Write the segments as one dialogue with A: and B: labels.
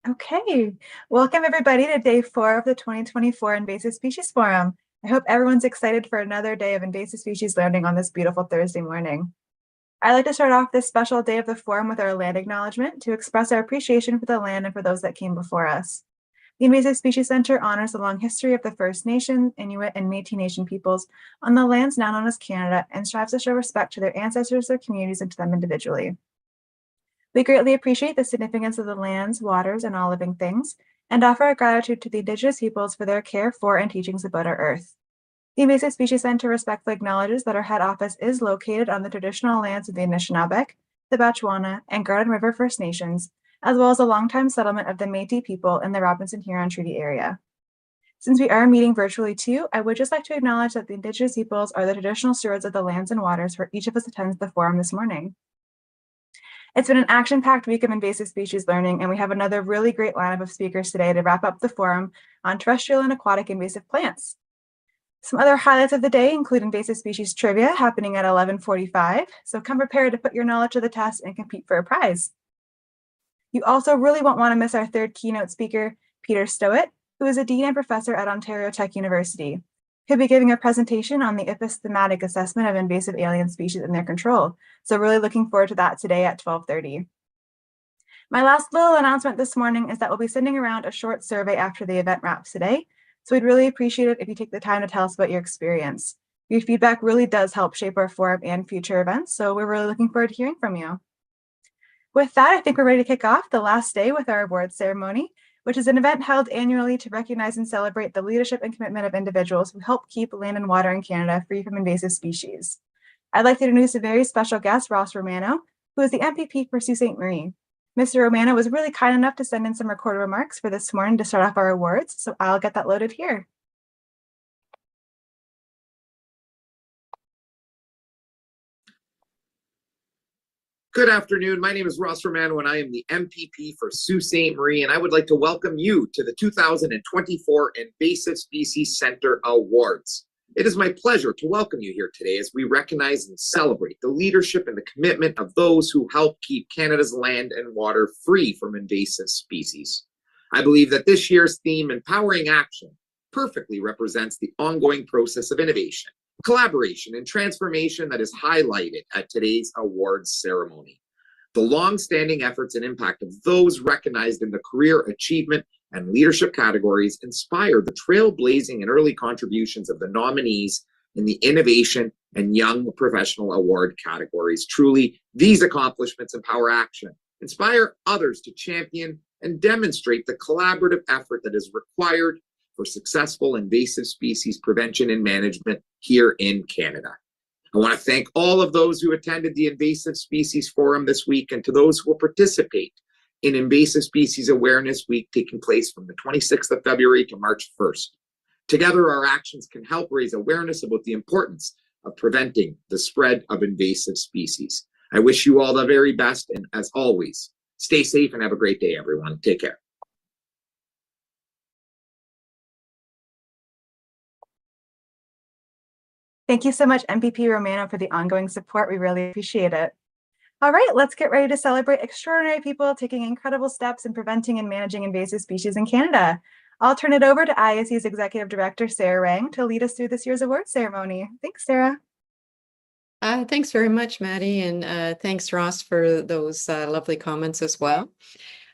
A: Okay, welcome everybody to day 4 of the 2024 Invasive Species Forum. I hope everyone's excited for another day of invasive species learning on this beautiful Thursday morning. I'd like to start off this special day of the forum with our land acknowledgement to express our appreciation for the land and for those that came before us. The Invasive Species Center honors the long history of the First Nation, Inuit, and Métis Nation peoples on the lands now known as Canada and strives to show respect to their ancestors, their communities, and to them individually. We greatly appreciate the significance of the lands, waters, and all living things, and offer our gratitude to the Indigenous peoples for their care for and teachings about our Earth. The Invasive Species Center respectfully acknowledges that our head office is located on the traditional lands of the Anishinaabe, the Batchewana, and Garden River First Nations, as well as a longtime settlement of the Métis people in the Robinson-Huron Treaty area. Since we are meeting virtually too, I would just like to acknowledge that the Indigenous peoples are the traditional stewards of the lands and waters where each of us attends the forum this morning. It's been an action-packed week of invasive species learning, and we have another really great lineup of speakers today to wrap up the forum on terrestrial and aquatic invasive plants. Some other highlights of the day include invasive species trivia happening at 11:45, so come prepared to put your knowledge to the test and compete for a prize. You also really won't want to miss our third keynote speaker, Peter Stowett, who is a dean and professor at Ontario Tech University. He'll be giving a presentation on the epistematic assessment of invasive alien species and their control. So really looking forward to that today at 12:30. My last little announcement this morning is that we'll be sending around a short survey after the event wraps today. So we'd really appreciate it if you take the time to tell us about your experience. Your feedback really does help shape our forum and future events. So we're really looking forward to hearing from you. With that, I think we're ready to kick off the last day with our awards ceremony, which is an event held annually to recognize and celebrate the leadership and commitment of individuals who help keep land and water in Canada free from invasive species. I'd like to introduce a very special guest, Ross Romano, who is the MPP for Sault Ste. Marie. Mr. Romano was really kind enough to send in some recorded remarks for this morning to start off our awards, so I'll get that loaded here.
B: Good afternoon. My name is Ross Romano, and I am the MPP for Sault Ste. Marie, and I would like to welcome you to the 2024 Invasive Species Center Awards. It is my pleasure to welcome you here today as we recognize and celebrate the leadership and the commitment of those who help keep Canada's land and water free from invasive species. I believe that this year's theme, Empowering Action, perfectly represents the ongoing process of innovation, collaboration, and transformation that is highlighted at today's awards ceremony. The long-standing efforts and impact of those recognized in the career achievement and leadership categories inspired the trailblazing and early contributions of the nominees in the innovation and young professional award categories. Truly, these accomplishments empower action, inspire others to champion and demonstrate the collaborative effort that is required for successful invasive species prevention and management here in Canada. I want to thank all of those who attended the Invasive Species Forum this week and to those who will participate in Invasive Species Awareness Week taking place from the 26th of February to March 1st. Together, our actions can help raise awareness about the importance of preventing the spread of invasive species. I wish you all the very best, and as always, stay safe and have a great day, everyone. Take care.
A: Thank you so much, MPP Romano, for the ongoing support. We really appreciate it. All right, let's get ready to celebrate extraordinary people taking incredible steps in preventing and managing invasive species in Canada. I'll turn it over to IAC's Executive Director, Sarah Rang, to lead us through this year's award ceremony. Thanks, Sarah.
C: Thanks very much, Maddie, and thanks, Ross, for those lovely comments as well.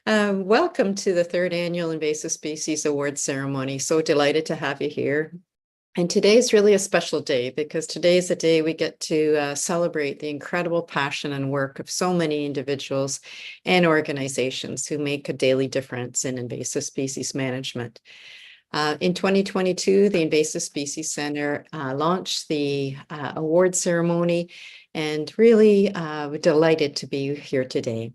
C: Welcome to the 3rd Annual Invasive Species Awards Ceremony. So delighted to have you here. And today is really a special day because today is the day we get to celebrate the incredible passion and work of so many individuals and organizations who make a daily difference in invasive species management. In 2022, the Invasive Species Center launched the award ceremony, and really we're delighted to be here today.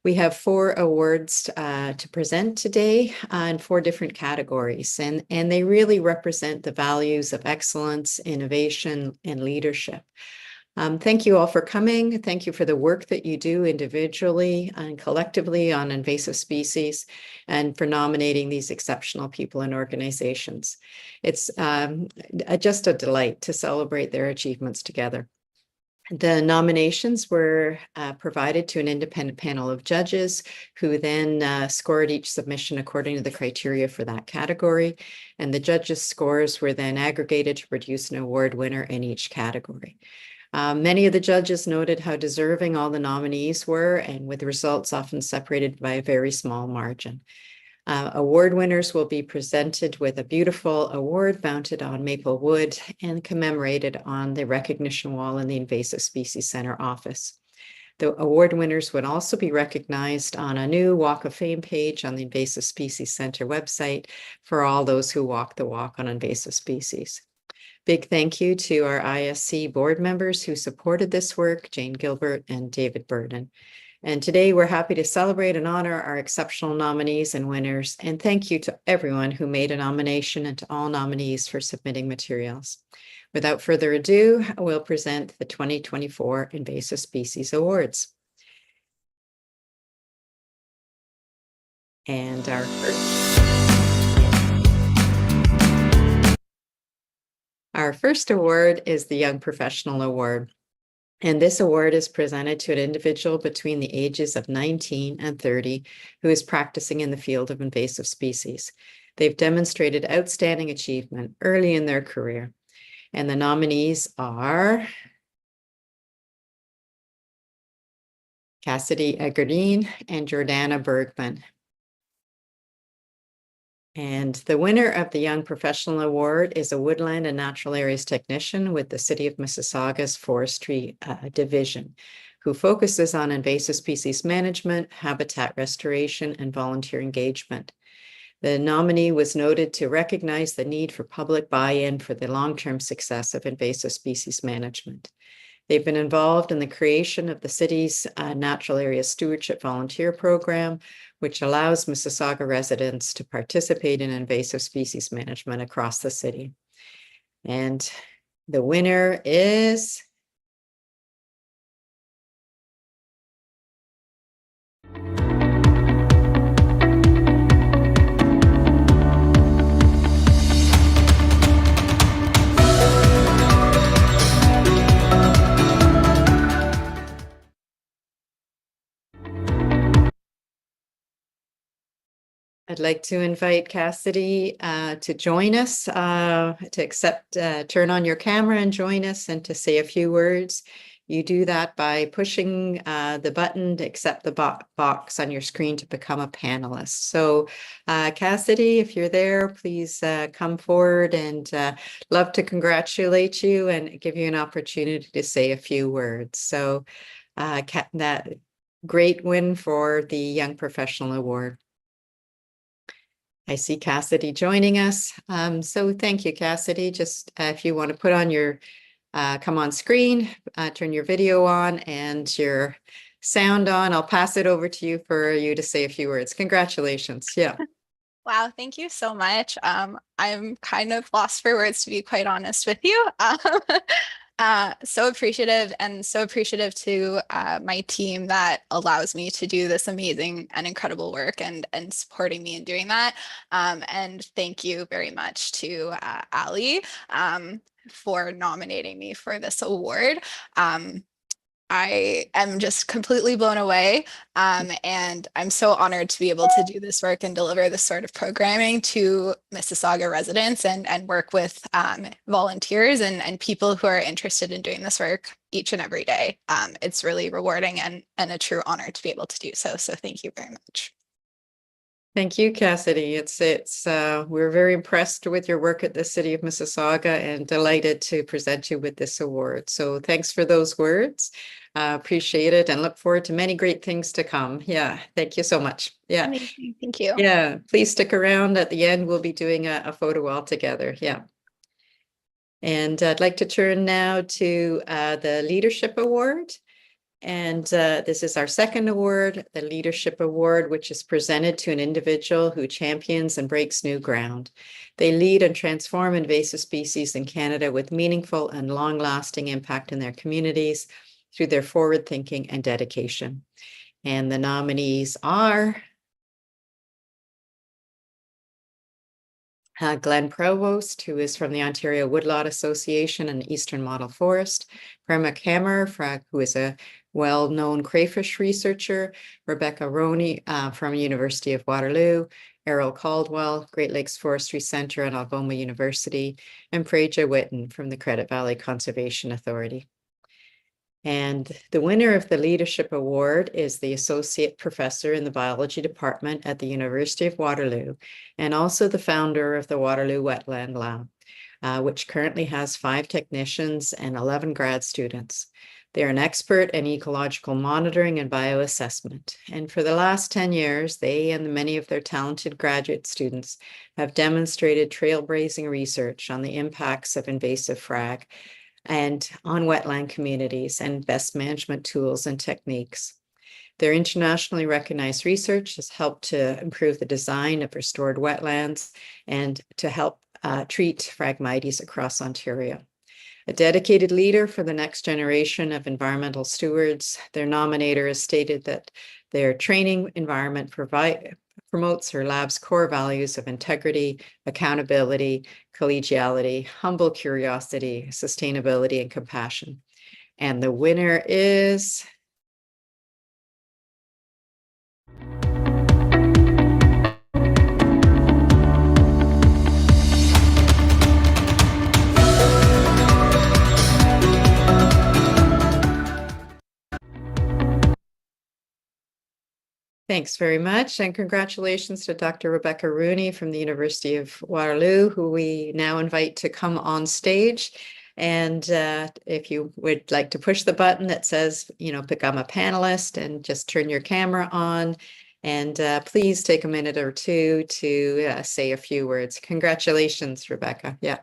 C: We have 4 awards to present today in 4 different categories, and they really represent the values of excellence, innovation, and leadership. Thank you all for coming. Thank you for the work that you do individually and collectively on invasive species, and for nominating these exceptional people and organizations. It's just a delight to celebrate their achievements together. The nominations were provided to an independent panel of judges who then scored each submission according to the criteria for that category. And the judges' scores were then aggregated to produce an award winner in each category. Many of the judges noted how deserving all the nominees were, and with results often separated by a very small margin. Award winners will be presented with a beautiful award mounted on maple wood and commemorated on the recognition wall in the Invasive Species Center office. The award winners would also be recognized on a new Walk of Fame page on the Invasive Species Center website for all those who walk the walk on invasive species. Big thank you to our ISC board members who supported this work, Jane Gilbert and David Burden. And today we're happy to celebrate and honor our exceptional nominees and winners. And thank you to everyone who made a nomination and to all nominees for submitting materials. Without further ado, we'll present the 2024 Invasive Species Awards. And our first award is the Young Professional Award. And this award is presented to an individual between the ages of 19 and 30 who is practicing in the field of invasive species. They've demonstrated outstanding achievement early in their career. And the nominees are Cassidy Egerdeen and Jordana Bergman. And the winner of the Young Professional Award is a Woodland and Natural Areas Technician with the City of Mississauga's Forestry Division, who focuses on invasive species management, habitat restoration, and volunteer engagement. The nominee was noted to recognize the need for public buy-in for the long-term success of invasive species management. They've been involved in the creation of the city's Natural Area Stewardship Volunteer Program, which allows Mississauga residents to participate in invasive species management across the city. And the winner is I'd like to invite Cassidy to join us, turn on your camera and join us and to say a few words. You do that by pushing the button to accept the box on your screen to become a panelist. So Cassidy, if you're there, please come forward, and love to congratulate you and give you an opportunity to say a few words. So that great win for the Young Professional Award. I see Cassidy joining us. So thank you, Cassidy. Just if you want to put on your, come on screen, turn your video on and your sound on, I'll pass it over to you for you to say a few words. Congratulations. Yeah.
D: Wow, thank you so much. I'm kind of lost for words, to be quite honest with you. So appreciative, and so appreciative to my team that allows me to do this amazing and incredible work and supporting me in doing that. And thank you very much to Ali for nominating me for this award. I am just completely blown away, and I'm so honored to be able to do this work and deliver this sort of programming to Mississauga residents and work with volunteers and people who are interested in doing this work each and every day. It's really rewarding and a true honor to be able to do so. So thank you very much.
C: Thank you, Cassidy. We're very impressed with your work at the City of Mississauga and delighted to present you with this award. So thanks for those words. Appreciate it and look forward to many great things to come. Yeah, thank you so much. Yeah.
D: Amazing. Thank you.
C: Yeah, please stick around. At the end, we'll be doing a photo all together. Yeah. And I'd like to turn now to the Leadership Award. And this is our second award, the Leadership Award, which is presented to an individual who champions and breaks new ground. They lead and transform invasive species in Canada with meaningful and long-lasting impact in their communities through their forward thinking and dedication. And the nominees are Glenn Provost, who is from the Ontario Woodlot Association and Eastern Model Forest, Prema Kammer, who is a well-known crayfish researcher, Rebecca Roney from University of Waterloo, Errol Caldwell, Great Lakes Forestry Centre and Algoma University, and Preja Witten from the Credit Valley Conservation Authority. And the winner of the Leadership Award is the Associate Professor in the Biology Department at the University of Waterloo, and also the founder of the Waterloo Wetland Lab, which currently has 5 technicians and 11 grad students. They're an expert in ecological monitoring and bioassessment. And for the last 10 years, they and many of their talented graduate students have demonstrated trailblazing research on the impacts of invasive frag and on wetland communities and best management tools and techniques. Their internationally recognized research has helped to improve the design of restored wetlands and to help treat Phragmites across Ontario. A dedicated leader for the next generation of environmental stewards, their nominator has stated that their training environment promotes her lab's core values of integrity, accountability, collegiality, humble curiosity, sustainability, and compassion. And the winner is... Thanks very much, and congratulations to Dr. Rebecca Rooney from the University of Waterloo, who we now invite to come on stage. And if you would like to push the button that says, become a panelist, and just turn your camera on, and please take a minute or two to say a few words. Congratulations, Rebecca. Yeah.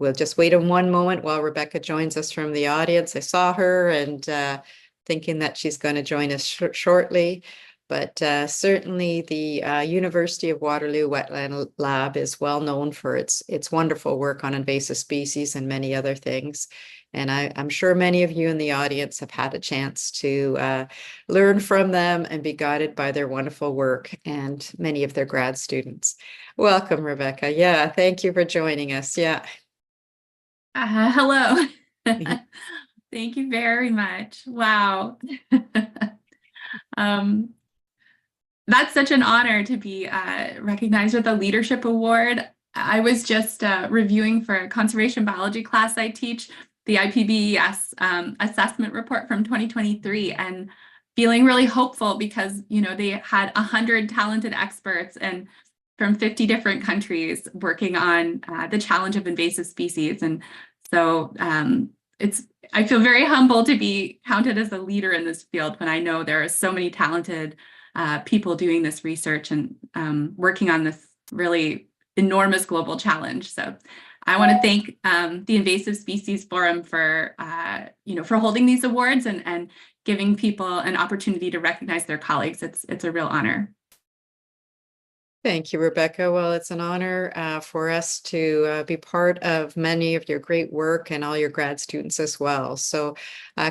C: We'll just wait one moment while Rebecca joins us from the audience. I saw her and thinking that she's going to join us shortly. But certainly the University of Waterloo Wetland Lab is well known for its wonderful work on invasive species and many other things. And I'm sure many of you in the audience have had a chance to learn from them and be guided by their wonderful work and many of their grad students. Welcome, Rebecca. Yeah, thank you for joining us. Yeah.
E: Hello. Thank you very much. Wow. That's such an honor to be recognized with a leadership award. I was just reviewing for a conservation biology class I teach, the IPBES assessment report from 2023, and feeling really hopeful because, they had 100 talented experts and from 50 different countries working on the challenge of invasive species. And so I feel very humble to be counted as a leader in this field when I know there are so many talented people doing this research and working on this really enormous global challenge. So I want to thank the Invasive Species Forum for holding these awards and giving people an opportunity to recognize their colleagues. It's a real honor.
C: Thank you, Rebecca. Well, it's an honor for us to be part of many of your great work and all your grad students as well. So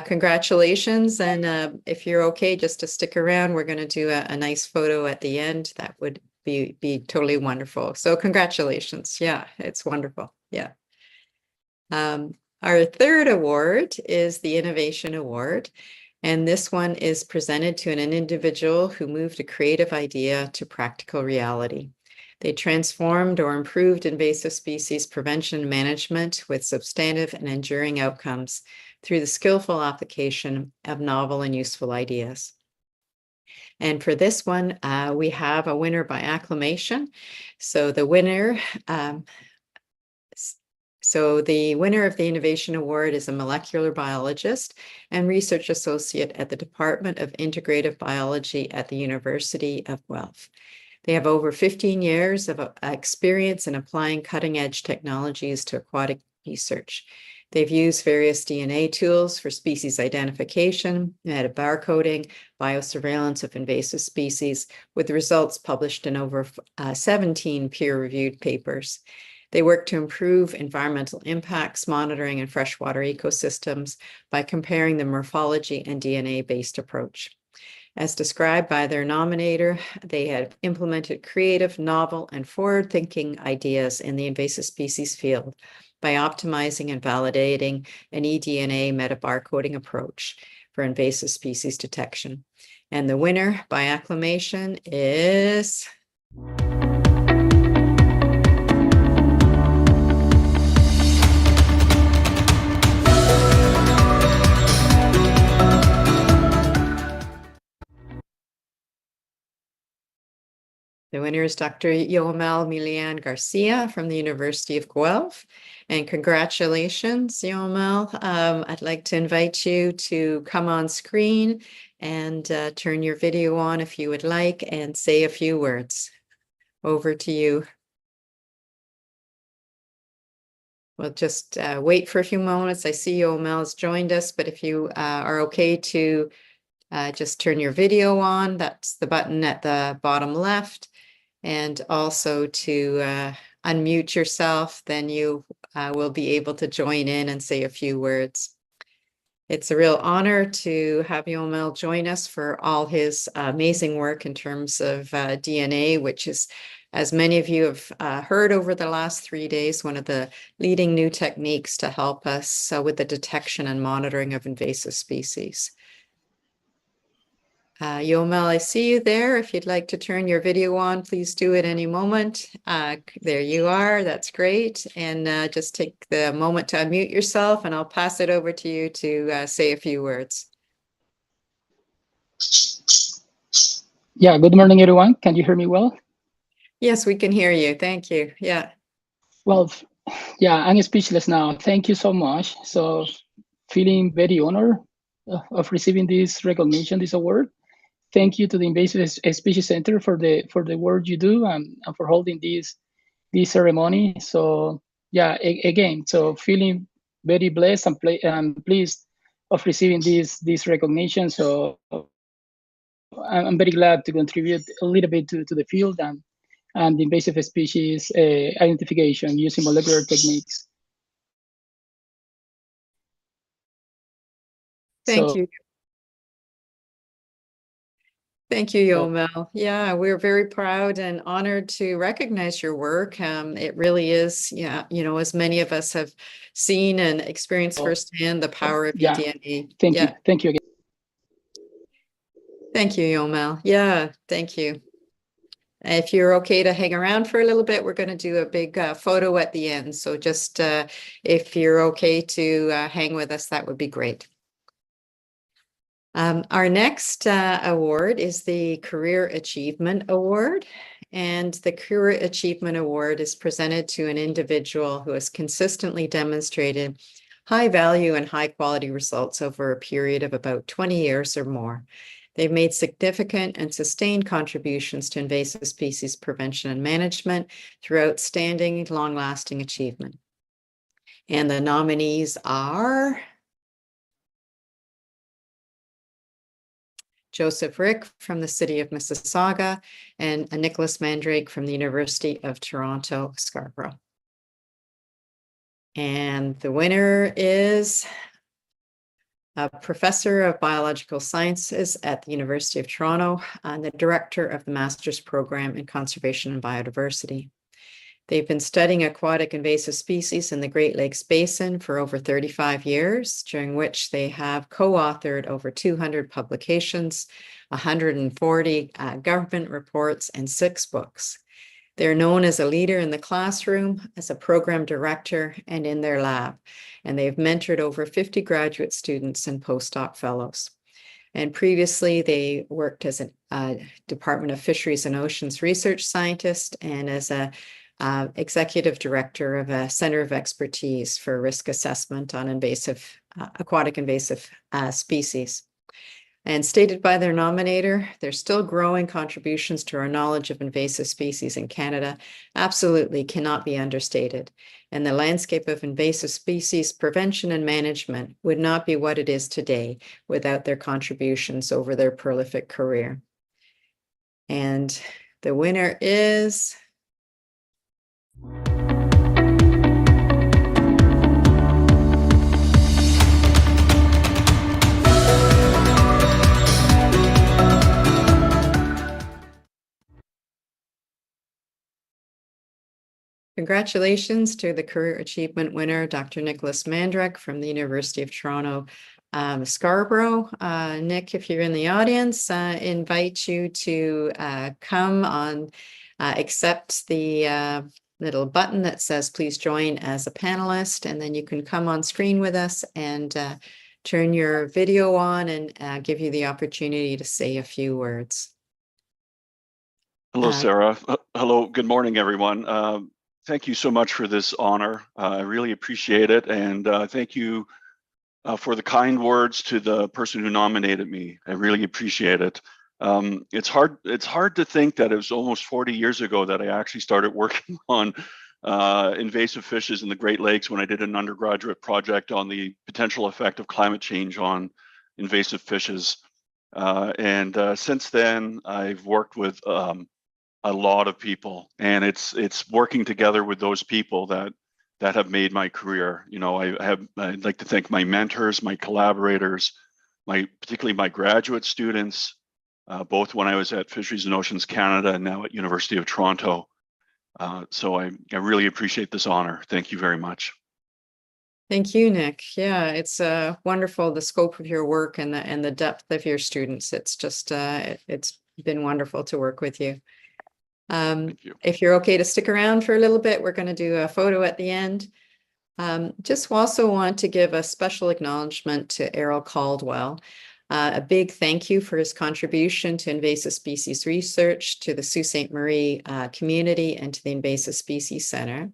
C: congratulations. And if you're okay, just to stick around, we're going to do a nice photo at the end. That would be totally wonderful. So congratulations. Yeah, it's wonderful. Yeah. Our third award is the Innovation Award. And this one is presented to an individual who moved a creative idea to practical reality. They transformed or improved invasive species prevention and management with substantive and enduring outcomes through the skillful application of novel and useful ideas. And for this one, we have a winner by acclamation. So the winner of the Innovation Award is a molecular biologist and research associate at the Department of Integrative Biology at the University of Guelph. They have over 15 years of experience in applying cutting-edge technologies to aquatic research. They've used various DNA tools for species identification, metabarcoding, biosurveillance of invasive species, with results published in over 17 peer-reviewed papers. They work to improve environmental impacts monitoring in freshwater ecosystems by comparing the morphology and DNA-based approach. As described by their nominator, they had implemented creative, novel, and forward-thinking ideas in the invasive species field by optimizing and validating an eDNA metabarcoding approach for invasive species detection. And the winner by acclamation is... The winner is Dr. Yomel Milian Garcia from the University of Guelph. And congratulations, Yomel. I'd like to invite you to come on screen and turn your video on if you would like and say a few words. Over to you. We'll just wait for a few moments. I see Yomel has joined us, but if you are okay to just turn your video on, that's the button at the bottom left. And also to unmute yourself, then you will be able to join in and say a few words. It's a real honor to have Yomel join us for all his amazing work in terms of DNA, which is, as many of you have heard over the last 3 days, one of the leading new techniques to help us with the detection and monitoring of invasive species. Yomel, I see you there. If you'd like to turn your video on, please do it any moment. There you are. That's great. And just take the moment to unmute yourself, and I'll pass it over to you to say a few words.
F: Yeah, good morning, everyone. Can you hear me well?
C: Yes, we can hear you. Thank you. Yeah.
F: Well, yeah, I'm speechless now. Thank you so much. So feeling very honored of receiving this recognition, this award. Thank you to the Invasive Species Center for the work you do and for holding this ceremony. So yeah, again, so feeling very blessed and pleased of receiving this recognition. So I'm very glad to contribute a little bit to the field and invasive species identification using molecular techniques.
C: Thank you. Thank you, Yomel. Yeah, we're very proud and honored to recognize your work. It really is, yeah, you know, as many of us have seen and experienced firsthand the power of eDNA.
F: Thank you. Thank you again.
C: Thank you, Yomel. Yeah, thank you. If you're okay to hang around for a little bit, we're going to do a big photo at the end. So just if you're okay to hang with us, that would be great. Our next award is the Career Achievement Award, and the Career Achievement Award is presented to an individual who has consistently demonstrated high value and high quality results over a period of about 20 years or more. They've made significant and sustained contributions to invasive species prevention and management through outstanding, long-lasting achievement. And the nominees are Joseph Rick from the City of Mississauga and Nicholas Mandrake from the University of Toronto, Scarborough. And the winner is a professor of biological sciences at the University of Toronto and the director of the master's program in conservation and biodiversity. They've been studying aquatic invasive species in the Great Lakes Basin for over 35 years, during which they have co-authored over 200 publications, 140 government reports, and 6 books. They're known as a leader in the classroom, as a program director, and in their lab. And they've mentored over 50 graduate students and postdoc fellows. And previously, they worked as a Department of Fisheries and Oceans research scientist and as a executive director of a center of expertise for risk assessment on aquatic invasive species. And stated by their nominator, their still growing contributions to our knowledge of invasive species in Canada absolutely cannot be understated. And the landscape of invasive species prevention and management would not be what it is today without their contributions over their prolific career. And the winner is Congratulations to the Career Achievement winner, Dr. Nicholas Mandrek from the University of Toronto, Scarborough. Nick, if you're in the audience, invite you to come on, accept the little button that says please join as a panelist, and then you can come on screen with us and turn your video on and give you the opportunity to say a few words.
G: Hello, Sarah. Hello, good morning, everyone. Thank you so much for this honor. I really appreciate it. And thank you for the kind words to the person who nominated me. I really appreciate it. It's hard to think that it was almost 40 years ago that I actually started working on invasive fishes in the Great Lakes when I did an undergraduate project on the potential effect of climate change on invasive fishes. Since then, I've worked with a lot of people, and it's working together with those people that have made my career. You know, I'd like to thank my mentors, my collaborators, particularly my graduate students, both when I was at Fisheries and Oceans Canada and now at University of Toronto. So I really appreciate this honor. Thank you very much.
C: Thank you, Nick. Yeah, it's wonderful, the scope of your work and the depth of your students. It's just it's been wonderful to work with you.
G: Thank you.
C: If you're okay to stick around for a little bit, we're going to do a photo at the end. Just also want to give a special acknowledgement to Errol Caldwell. A big thank you for his contribution to invasive species research, to the Sault Ste. Marie community, and to the Invasive Species Center.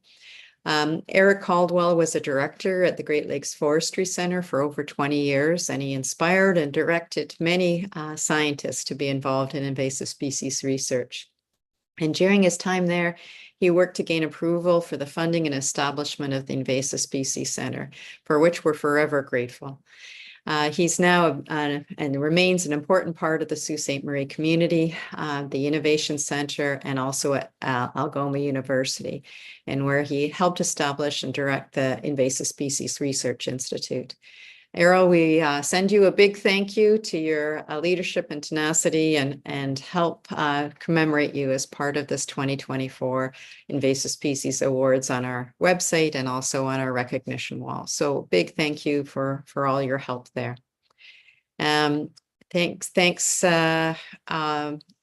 C: Eric Caldwell was a director at the Great Lakes Forestry Center for over 20 years, and he inspired and directed many scientists to be involved in invasive species research. And during his time there, he worked to gain approval for the funding and establishment of the Invasive Species Center, for which we're forever grateful. He's now and remains an important part of the Sault Ste. Marie community, the Innovation Center, and also at Algoma University, and where he helped establish and direct the Invasive Species Research Institute. Errol, we send you a big thank you to your leadership and tenacity, and help commemorate you as part of this 2024 Invasive Species Awards on our website and also on our recognition wall. So big thank you for all your help there. Thanks.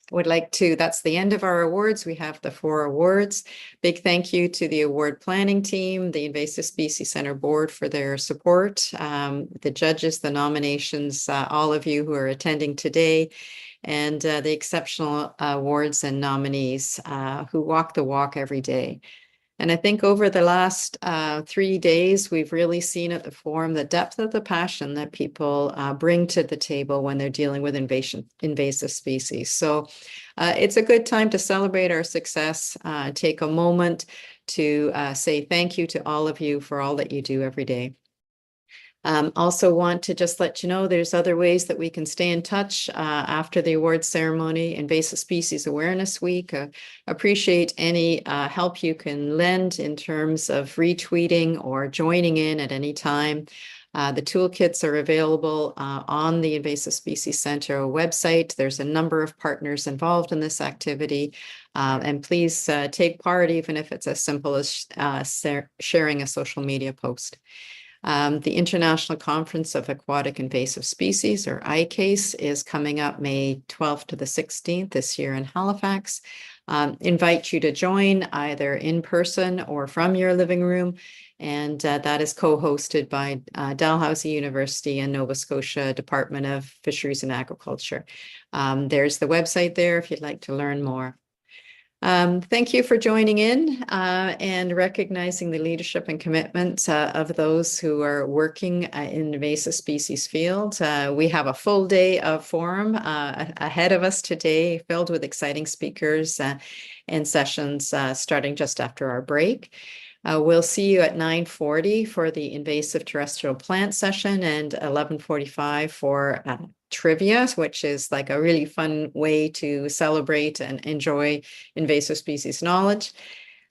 C: That's the end of our awards. We have the 4 awards. Big thank you to the award planning team, the Invasive Species Center board for their support, the judges, the nominations, all of you who are attending today, and the exceptional awards and nominees who walk the walk every day. And I think over the last 3 days, we've really seen at the forum the depth of the passion that people bring to the table when they're dealing with invasive species. So it's a good time to celebrate our success, take a moment to say thank you to all of you for all that you do every day. Also want to just let you know there's other ways that we can stay in touch after the awards ceremony. Invasive Species Awareness Week. Appreciate any help you can lend in terms of retweeting or joining in at any time. The toolkits are available on the Invasive Species Center website. There's a number of partners involved in this activity. And please take part, even if it's as simple as sharing a social media post. The International Conference of Aquatic Invasive Species, or ICASE, is coming up May 12th to the 16th this year in Halifax. Invite you to join either in person or from your living room. And that is co-hosted by Dalhousie University and Nova Scotia Department of Fisheries and Agriculture. There's the website there if you'd like to learn more. Thank you for joining in and recognizing the leadership and commitment of those who are working in invasive species field. We have a full day of forum ahead of us today, filled with exciting speakers and sessions starting just after our break. We'll see you at 9:40 for the invasive terrestrial plant session and 11:45 for trivia, which is like a really fun way to celebrate and enjoy invasive species knowledge.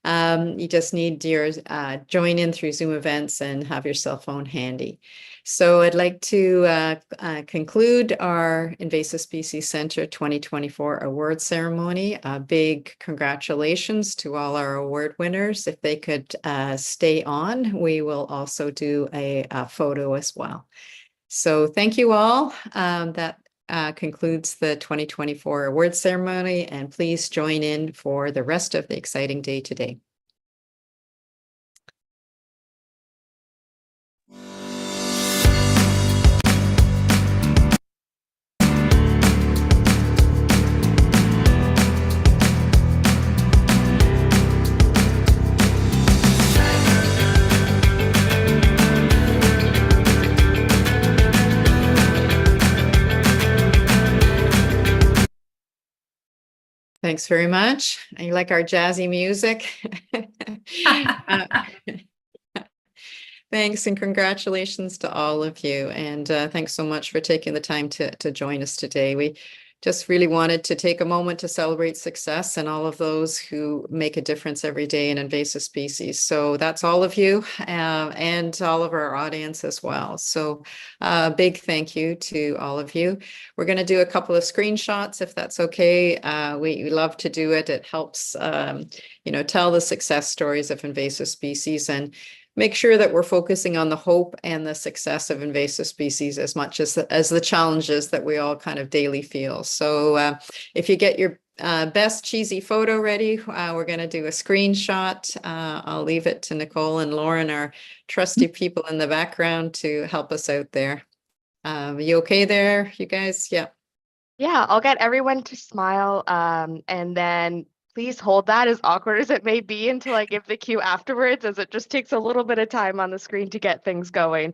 C: You just need to join in through Zoom events and have your cell phone handy. So I'd like to conclude our Invasive Species Center 2024 award ceremony. A big congratulations to all our award winners. If they could stay on, we will also do a photo as well. So thank you all. That concludes the 2024 award ceremony, and please join in for the rest of the exciting day today. Thanks very much. You like our jazzy music? Thanks and congratulations to all of you. And thanks so much for taking the time to join us today. We just really wanted to take a moment to celebrate success and all of those who make a difference every day in invasive species. So that's all of you and all of our audience as well. So big thank you to all of you. We're going to do a couple of screenshots if that's okay. We love to do it. It helps, tell the success stories of invasive species and make sure that we're focusing on the hope and the success of invasive species as much as the challenges that we all kind of daily feel. So if you get your best cheesy photo ready, we're going to do a screenshot. I'll leave it to Nicole and Lauren, our trusty people in the background, to help us out there. You okay there, you guys? Yeah.
H: Yeah, I'll get everyone to smile, and then please hold that, as awkward as it may be, until I give the cue afterwards, as it just takes a little bit of time on the screen to get things going.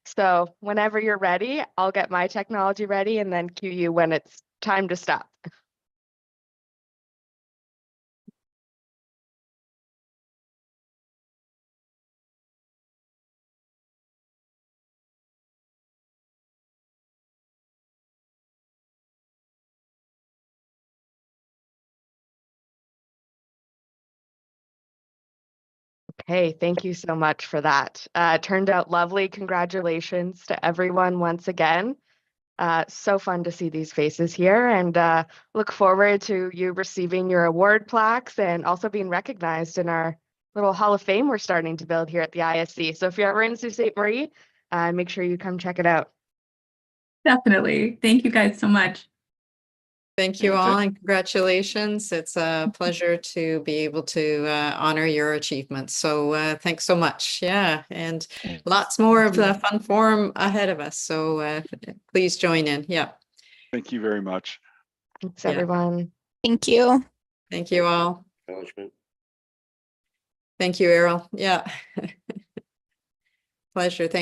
H: So whenever you're ready, I'll get my technology ready and then cue you when it's time to stop. Okay, thank you so much for that. It turned out lovely. Congratulations to everyone once again. So fun to see these faces here, and look forward to you receiving your award plaques and also being recognized in our little Hall of Fame we're starting to build here at the ISC. So if you're ever in Sault Ste. Marie, make sure you come check it out.
E: Definitely. Thank you guys so much.
C: Thank you all and congratulations. It's a pleasure to be able to honor your achievements. So thanks so much. Yeah, and lots more of the fun forum ahead of us. So please join in. Yeah.
G: Thank you very much.
H: Thanks, everyone.
D: Thank you.
C: Thank you all. Thank you, Errol. Yeah. Pleasure. Thank